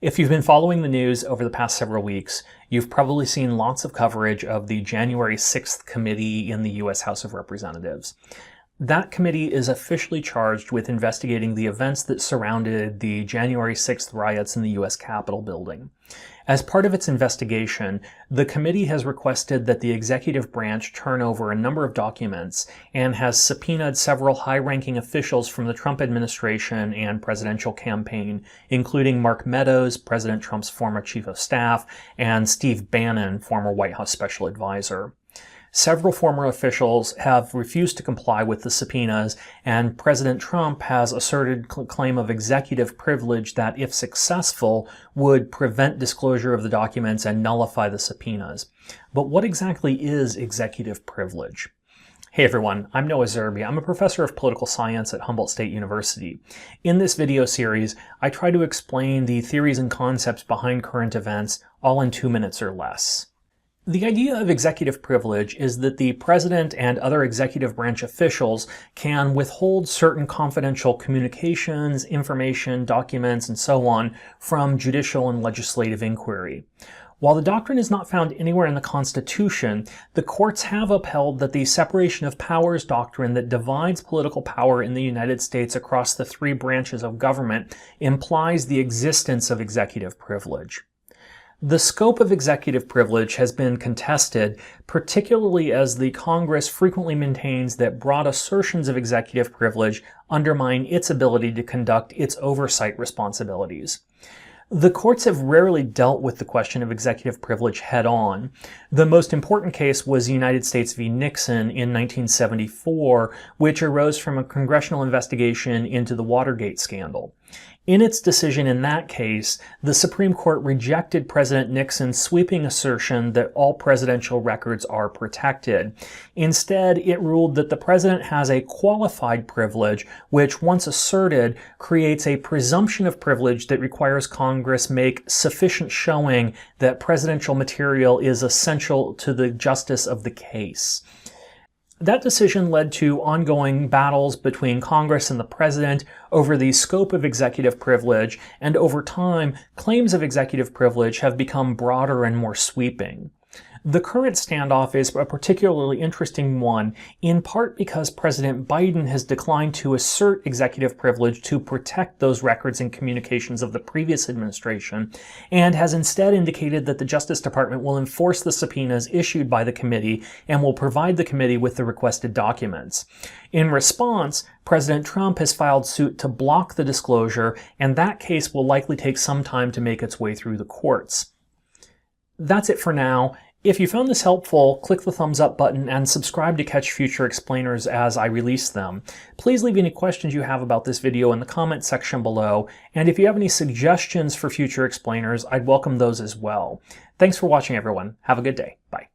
If you've been following the news over the past several weeks, you've probably seen lots of coverage of the January 6th committee in the U.S. House of Representatives. That committee is officially charged with investigating the events that surrounded the January 6th riots in the U.S. Capitol building. As part of its investigation, the committee has requested that the executive branch turn over a number of documents and has subpoenaed several high-ranking officials from the Trump administration and presidential campaign, including Mark Meadows, President Trump's former chief of staff, and Steve Bannon, former White House special advisor. Several former officials have refused to comply with the subpoenas, and President Trump has asserted claim of executive privilege that, if successful, would prevent disclosure of the documents and nullify the subpoenas. But what exactly is executive privilege? Hey everyone, I'm Noah Zerby. I'm a professor of political science at Humboldt State University. In this video series, I try to explain the theories and concepts behind current events, all in 2 minutes or less. The idea of executive privilege is that the president and other executive branch officials can withhold certain confidential communications, information, documents, and so on from judicial and legislative inquiry. While the doctrine is not found anywhere in the Constitution, the courts have upheld that the separation of powers doctrine that divides political power in the United States across the three branches of government implies the existence of executive privilege. The scope of executive privilege has been contested, particularly as the Congress frequently maintains that broad assertions of executive privilege undermine its ability to conduct its oversight responsibilities. The courts have rarely dealt with the question of executive privilege head-on. The most important case was United States v. Nixon in 1974, which arose from a congressional investigation into the Watergate scandal. In its decision in that case, the Supreme Court rejected President Nixon's sweeping assertion that all presidential records are protected. Instead, it ruled that the president has a qualified privilege, which, once asserted, creates a presumption of privilege that requires Congress make sufficient showing that presidential material is essential to the justice of the case. That decision led to ongoing battles between Congress and the president over the scope of executive privilege, and over time, claims of executive privilege have become broader and more sweeping. The current standoff is a particularly interesting one, in part because President Biden has declined to assert executive privilege to protect those records and communications of the previous administration, and has instead indicated that the Justice Department will enforce the subpoenas issued by the committee and will provide the committee with the requested documents. In response, President Trump has filed suit to block the disclosure, and that case will likely take some time to make its way through the courts. That's it for now. If you found this helpful, click the thumbs up button and subscribe to catch future explainers as I release them. Please leave any questions you have about this video in the comment section below, and if you have any suggestions for future explainers, I'd welcome those as well. Thanks for watching, everyone. Have a good day. Bye.